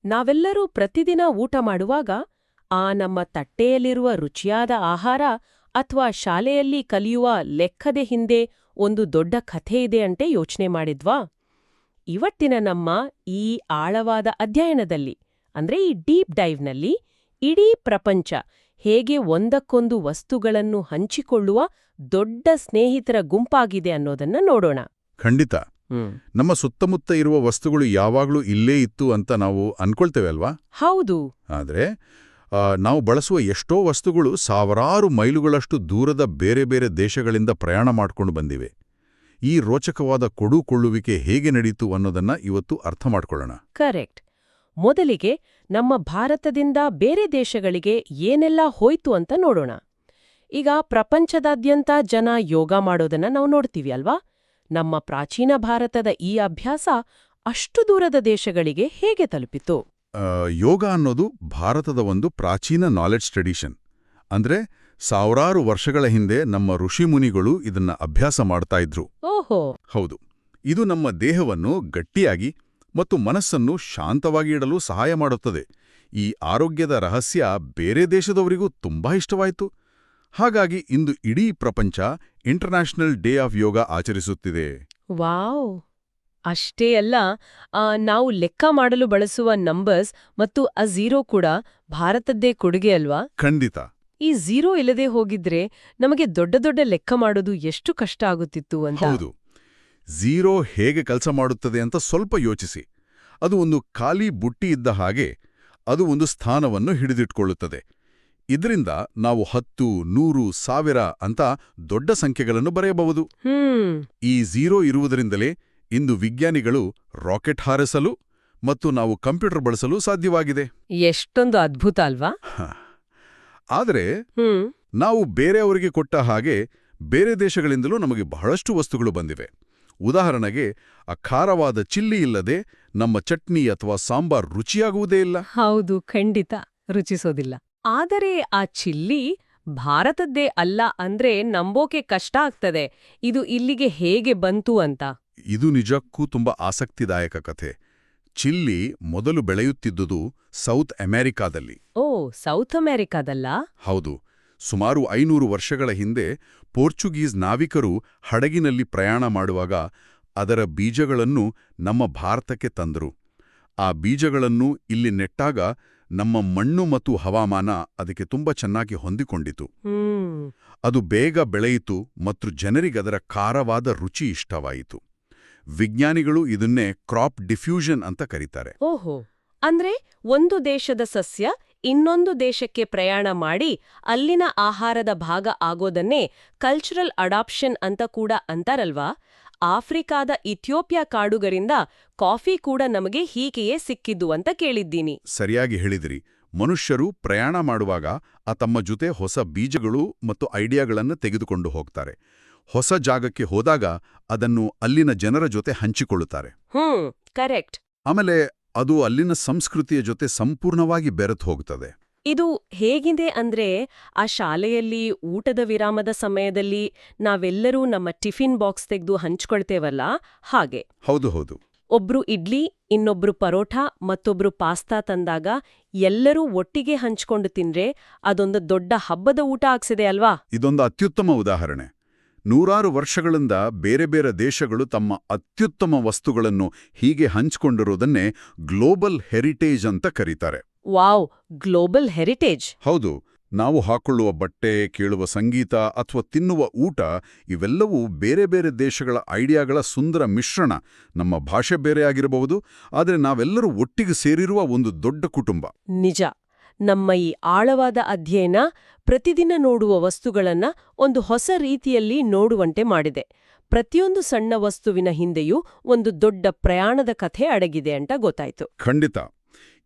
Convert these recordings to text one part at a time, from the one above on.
ನಾವೆಲ್ಲರೂ ಪ್ರತಿದಿನ ಊಟ ಮಾಡುವಾಗ ನಮ್ಮ ತಟ್ಟೆಯಲ್ಲಿರುವ ರುಚಿಯಾದ ಆಹಾರ ಅಥವಾ ಶಾಲೆಯಲ್ಲಿ ಕಲಿಯುವ ಲೆಕ್ಕದೆ ಹಿಂದೆ ಒಂದು ದೊಡ್ಡ ಕಥೆ ಇದೆ ಅಂತೆ ಯೋಚನೆ ಮಾಡಿದ್ವಾ? ಇವತ್ತಿನ ನಮ್ಮ ಈ ಆಳವಾದ ಅಧ್ಯಯನದಲ್ಲಿ ಅಂದ್ರೆ ಈ ಡೀಪ್ ಡೈವ್ನಲ್ಲಿ ಇಡೀ ಪ್ರಪಂಚ ಹೇಗೆ ಒಂದಕ್ಕೊಂದು ವಸ್ತುಗಳನ್ನು ಹಂಚಿಕೊಳ್ಳುವ ದೊಡ್ಡ ಸ್ನೇಹಿತರ ಗುಂಪಾಗಿದೆ ಅನ್ನೋದನ್ನ ನೋಡೋಣ. ಖಂಡಿತ. ನಮ್ಮ ಸುತ್ತಮುತ್ತ ಇರುವ ವಸ್ತುಗಳು ಯಾವಾಗ್ಲೂ ಇಲ್ಲೇ ಇತ್ತು ಅಂತ ನಾವು ಅನ್ಕೊಳ್ತೇವೆ ಅಲ್ವಾ? ಹೌದು. ಆದ್ರೆ ನಾವು ಬಳಸುವ ಎಷ್ಟೋ ವಸ್ತುಗಳು ಸಾವಿರಾರು ಮೈಲುಗಳಷ್ಟು ದೂರದ ಬೇರೆ ಬೇರೆ ದೇಶಗಳಿಂದ ಪ್ರಯಾಣ ಮಾಡ್ಕೊಂಡು ಬಂದಿವೆ. ಈ ರೋಚಕವಾದ ಕೊಡುಕೊಳ್ಳುವಿಕೆ ಹೇಗೆ ನಡೀತು ಅನ್ನೋದನ್ನ ಇವತ್ತು ಅರ್ಥ ಮಾಡ್ಕೊಳ್ಳೋಣ. ಕರೆಕ್ಟ್. ಮೊದಲಿಗೆ ನಮ್ಮ ಭಾರತದಿಂದ ಬೇರೆ ದೇಶಗಳಿಗೆ ಏನೆಲ್ಲ ಹೋಯ್ತು ಅಂತ ನೋಡೋಣ. ಈಗ ಪ್ರಪಂಚದಾದ್ಯಂತ ಜನ ಯೋಗ ಮಾಡೋದನ್ನ ನಾವು ನೋಡ್ತೀವಿ ಅಲ್ವಾ? ನಮ್ಮ ಪ್ರಾಚೀನ ಭಾರತದ ಈ ಅಭ್ಯಾಸ ಅಷ್ಟು ದೂರದ ದೇಶಗಳಿಗೆ ಹೇಗೆ ತಲುಪಿತು? ಯೋಗ ಅನ್ನೋದು ಭಾರತದ ಒಂದು ಪ್ರಾಚೀನ ನಾಲೆಡ್ಜ್ ಟ್ರೆಡಿಷನ್. ಅಂದ್ರೆ ಸಾವಿರಾರು ವರ್ಷಗಳ ಹಿಂದೆ ನಮ್ಮ ಋಷಿಮುನಿಗಳು ಇದನ್ನ ಅಭ್ಯಾಸ ಮಾಡ್ತಾ ಇದ್ರು. ಓಹೋ. ಹೌದು. ಇದು ನಮ್ಮ ದೇಹವನ್ನು ಗಟ್ಟಿಯಾಗಿ ಮತ್ತು ಮನಸ್ಸನ್ನು ಶಾಂತವಾಗಿ ಇಡಲು ಸಹಾಯ ಮಾಡುತ್ತದೆ. ಈ ಆರೋಗ್ಯದ ರಹಸ್ಯ ಬೇರೆ ದೇಶದವರಿಗೂ ತುಂಬಾ ಇಷ್ಟವಾಯಿತು. ಹಾಗಾಗಿ ಇಂದು ಇಡೀ ಪ್ರಪಂಚ ಇಂಟರ್ನ್ಯಾಷನಲ್ ಡೇ ಆಫ್ ಯೋಗ ಆಚರಿಸುತ್ತಿದೆ. ವಾವ್! ಅಷ್ಟೇ ಅಲ್ಲ, ನಾವು ಲೆಕ್ಕ ಮಾಡಲು ಬಳಸುವ ನಂಬರ್ಸ್ ಮತ್ತು ಆ ಝೀರೋ ಕೂಡ ಭಾರತದ್ದೇ ಕೊಡುಗೆ ಅಲ್ವಾ? ಖಂಡಿತ. ಈ ಝೀರೋ ಇಲ್ಲದೆ ಹೋಗಿದ್ರೆ ನಮಗೆ ದೊಡ್ಡ ದೊಡ್ಡ ಲೆಕ್ಕ ಮಾಡೋದು ಎಷ್ಟು ಕಷ್ಟ ಆಗುತ್ತಿತ್ತು ಅಂತ. ಹೌದು. ಝೀರೋ ಹೇಗೆ ಕೆಲಸ ಮಾಡುತ್ತದೆ ಅಂತ ಸ್ವಲ್ಪ ಯೋಚಿಸಿ. ಅದು ಒಂದು ಖಾಲಿ ಬುಟ್ಟಿ ಇದ್ದ ಹಾಗೆ ಅದು ಒಂದು ಸ್ಥಾನವನ್ನು ಹಿಡಿದಿಟ್ಕೊಳ್ಳುತ್ತದೆ. ಇದರಿಂದ ನಾವು 10, 100, 1000 ಅಂತ ದೊಡ್ಡ ಸಂಖ್ಯೆಗಳನ್ನು ಬರೆಯಬಹುದು. ಈ ಝೀರೋ ಇರುವುದರಿಂದಲೇ ಇಂದು ವಿಜ್ಞಾನಿಗಳು ರಾಕೆಟ್ ಹಾರಿಸಲು ಮತ್ತು ನಾವು ಕಂಪ್ಯೂಟರ್ ಬಳಸಲು ಸಾಧ್ಯವಾಗಿದೆ. ಎಷ್ಟೊಂದು ಅದ್ಭುತ ಅಲ್ವಾ? ಆದರೆ ನಾವು ಬೇರೆಯವರಿಗೆ ಕೊಟ್ಟ ಹಾಗೆ ಬೇರೆ ದೇಶಗಳಿಂದಲೂ ನಮಗೆ ಬಹಳಷ್ಟು ವಸ್ತುಗಳು ಬಂದಿವೆ. ಉದಾಹರಣೆಗೆ, ಖಾರವಾದ ಚಿಲ್ಲಿ ಇಲ್ಲದೆ ನಮ್ಮ ಚಟ್ನಿ ಅಥವಾ ಸಾಂಬಾರ್ ರುಚಿಯಾಗುವುದೇ ಇಲ್ಲ. ಹೌದು, ಖಂಡಿತ ರುಚಿಸೋದಿಲ್ಲ. ಆದರೆ ಆ ಚಿಲ್ಲಿ ಭಾರತದ್ದೇ ಅಲ್ಲ ಅಂದ್ರೆ ನಂಬೋಕೆ ಕಷ್ಟ ಆಗ್ತದೆ. ಇದು ಇಲ್ಲಿಗೆ ಹೇಗೆ ಬಂತು ಅಂತ. ಇದು ನಿಜಕ್ಕೂ ತುಂಬಾ ಆಸಕ್ತಿದಾಯಕ ಕಥೆ. ಚಿಲ್ಲಿ ಮೊದಲು ಬೆಳೆಯುತ್ತಿದ್ದುದು ಸೌತ್ ಅಮೆರಿಕಾದಲ್ಲಿ. ಓ, ಸೌತ್ ಅಮೆರಿಕಾದಲ್ಲ? ಹೌದು. ಸುಮಾರು 500 ವರ್ಷಗಳ ಹಿಂದೆ ಪೋರ್ಚುಗೀಸ್ ನಾವಿಕರು ಹಡಗಿನಲ್ಲಿ ಪ್ರಯಾಣ ಮಾಡುವಾಗ ಅದರ ಬೀಜಗಳನ್ನು ನಮ್ಮ ಭಾರತಕ್ಕೆ ತಂದರು. ಆ ಬೀಜಗಳನ್ನು ಇಲ್ಲಿ ನೆಟ್ಟಾಗ ನಮ್ಮ ಮಣ್ಣು ಮತ್ತು ಹವಾಮಾನ ಅದಕ್ಕೆ ತುಂಬಾ ಚೆನ್ನಾಗಿ ಹೊಂದಿಕೊಂಡಿತು. ಅದು ಬೇಗ ಬೆಳೆಯಿತು ಮತ್ತು ಜನರಿಗದರ ಖಾರವಾದ ರುಚಿ ಇಷ್ಟವಾಯಿತು. ವಿಜ್ಞಾನಿಗಳು ಇದನ್ನೇ ಕ್ರಾಪ್ ಡಿಫ್ಯೂಷನ್ ಅಂತ ಕರೀತಾರೆ. ಓಹೋ. ಅಂದ್ರೆ ಒಂದು ದೇಶದ ಸಸ್ಯ ಇನ್ನೊಂದು ದೇಶಕ್ಕೆ ಪ್ರಯಾಣ ಮಾಡಿ ಅಲ್ಲಿನ ಆಹಾರದ ಭಾಗ ಆಗೋದನ್ನೇ ಕಲ್ಚರಲ್ ಅಡಾಪ್ಷನ್ ಅಂತ ಕೂಡ ಅಂತಾರಲ್ವಾ? ಆಫ್ರಿಕಾದ ಇಥಿಯೋಪಿಯಾ ಕಾಡುಗರಿಂದ ಕಾಫಿ ಕೂಡ ನಮಗೆ ಹೀಗೆಯೇ ಸಿಕ್ಕಿದ್ದು ಅಂತ ಕೇಳಿದ್ದೀನಿ. ಸರಿಯಾಗಿ ಹೇಳಿದಿರಿ. ಮನುಷ್ಯರು ಪ್ರಯಾಣ ಮಾಡುವಾಗ ತಮ್ಮ ಜೊತೆ ಹೊಸ ಬೀಜಗಳು ಮತ್ತು ಐಡಿಯಾಗಳನ್ನು ತೆಗೆದುಕೊಂಡು ಹೋಗ್ತಾರೆ. ಹೊಸ ಜಾಗಕ್ಕೆ ಹೋದಾಗ ಅದನ್ನು ಅಲ್ಲಿನ ಜನರ ಜೊತೆ ಹಂಚಿಕೊಳ್ಳುತ್ತಾರೆ. ಕರೆಕ್ಟ್. ಆಮೇಲೆ ಅದು ಅಲ್ಲಿನ ಸಂಸ್ಕೃತಿಯ ಜೊತೆ ಸಂಪೂರ್ಣವಾಗಿ ಬೆರೆತು ಹೋಗುತ್ತದೆ. ಇದು ಹೇಗಿದೆ ಅಂದ್ರೆ, ಆ ಶಾಲೆಯಲ್ಲಿ ಊಟದ ವಿರಾಮದ ಸಮಯದಲ್ಲಿ ನಾವೆಲ್ಲರೂ ನಮ್ಮ ಟಿಫಿನ್ ಬಾಕ್ಸ್ ತೆಗೆದು ಹಂಚ್ಕೊಳ್ತೇವಲ್ಲ, ಹಾಗೆ. ಹೌದು ಹೌದು. ಒಬ್ರು ಇಡ್ಲಿ, ಇನ್ನೊಬ್ರು ಪರೋಠ, ಮತ್ತೊಬ್ರು ಪಾಸ್ತಾ ತಂದಾಗ ಎಲ್ಲರೂ ಒಟ್ಟಿಗೆ ಹಂಚ್ಕೊಂಡು ತಿಂದ್ರೆ ಅದೊಂದು ದೊಡ್ಡ ಹಬ್ಬದ ಊಟ ಆಗ್ಸಿದೆ ಅಲ್ವಾ? ಇದೊಂದು ಅತ್ಯುತ್ತಮ ಉದಾಹರಣೆ. ನೂರಾರು ವರ್ಷಗಳಿಂದ ಬೇರೆ ಬೇರೆ ದೇಶಗಳು ತಮ್ಮ ಅತ್ಯುತ್ತಮ ವಸ್ತುಗಳನ್ನು ಹೀಗೆ ಹಂಚಿಕೊಂಡಿರೋದನ್ನೇ ಗ್ಲೋಬಲ್ ಹೆರಿಟೇಜ್ ಅಂತ ಕರೀತಾರೆ. Wow, global heritage. ಹೌದು. ನಾವು ಹಾಕೊಳ್ಳುವ ಬಟ್ಟೆ, ಕೇಳುವ ಸಂಗೀತ ಅಥವಾ ತಿನ್ನುವ ಊಟ ಇವೆಲ್ಲವೂ ಬೇರೆ ಬೇರೆ ದೇಶಗಳ ಐಡಿಯಾಗಳ ಸುಂದರ ಮಿಶ್ರಣ. ನಮ್ಮ ಭಾಷೆ ಬೇರೆ ಆಗಿರಬಹುದು, ಆದರೆ ನಾವೆಲ್ಲರೂ ಒಟ್ಟಿಗೆ ಸೇರಿರುವ ಒಂದು ದೊಡ್ಡ ಕುಟುಂಬ. ನಿಜ. ನಮ್ಮ ಈ ಆಳವಾದ ಅಧ್ಯಯನ ಪ್ರತಿದಿನ ನೋಡುವ ವಸ್ತುಗಳನ್ನ ಒಂದು ಹೊಸ ರೀತಿಯಲ್ಲಿ ನೋಡುವಂತೆ ಮಾಡಿದೆ. ಪ್ರತಿಯೊಂದು ಸಣ್ಣ ವಸ್ತುವಿನ ಹಿಂದೆಯೂ ಒಂದು ದೊಡ್ಡ ಪ್ರಯಾಣದ ಕಥೆ ಅಡಗಿದೆ ಅಂತ ಗೊತ್ತಾಯ್ತು. ಖಂಡಿತ.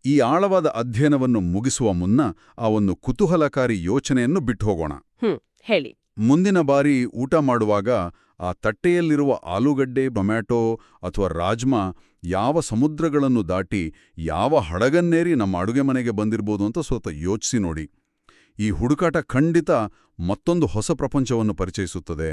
ಈ ಆಳವಾದ ಅಧ್ಯಯನವನ್ನು ಮುಗಿಸುವ ಮುನ್ನ ಆ ಒಂದು ಕುತೂಹಲಕಾರಿ ಯೋಚನೆಯನ್ನು ಬಿಟ್ಟು ಹೋಗೋಣ. ಹೇಳಿ. ಮುಂದಿನ ಬಾರಿ ಊಟ ಮಾಡುವಾಗ ಆ ತಟ್ಟೆಯಲ್ಲಿರುವ ಆಲೂಗಡ್ಡೆ, ಟೊಮ್ಯಾಟೊ ಅಥವಾ ರಾಜ್ಮಾ ಯಾವ ಸಮುದ್ರಗಳನ್ನು ದಾಟಿ ಯಾವ ಹಡಗನ್ನೇರಿ ನಮ್ಮ ಅಡುಗೆ ಮನೆಗೆ ಬಂದಿರ್ಬೋದು ಅಂತ ಸ್ವಲ್ಪ ಯೋಚಿಸಿ ನೋಡಿ. ಈ ಹುಡುಕಾಟ ಖಂಡಿತ ಮತ್ತೊಂದು ಹೊಸ ಪ್ರಪಂಚವನ್ನು ಪರಿಚಯಿಸುತ್ತದೆ.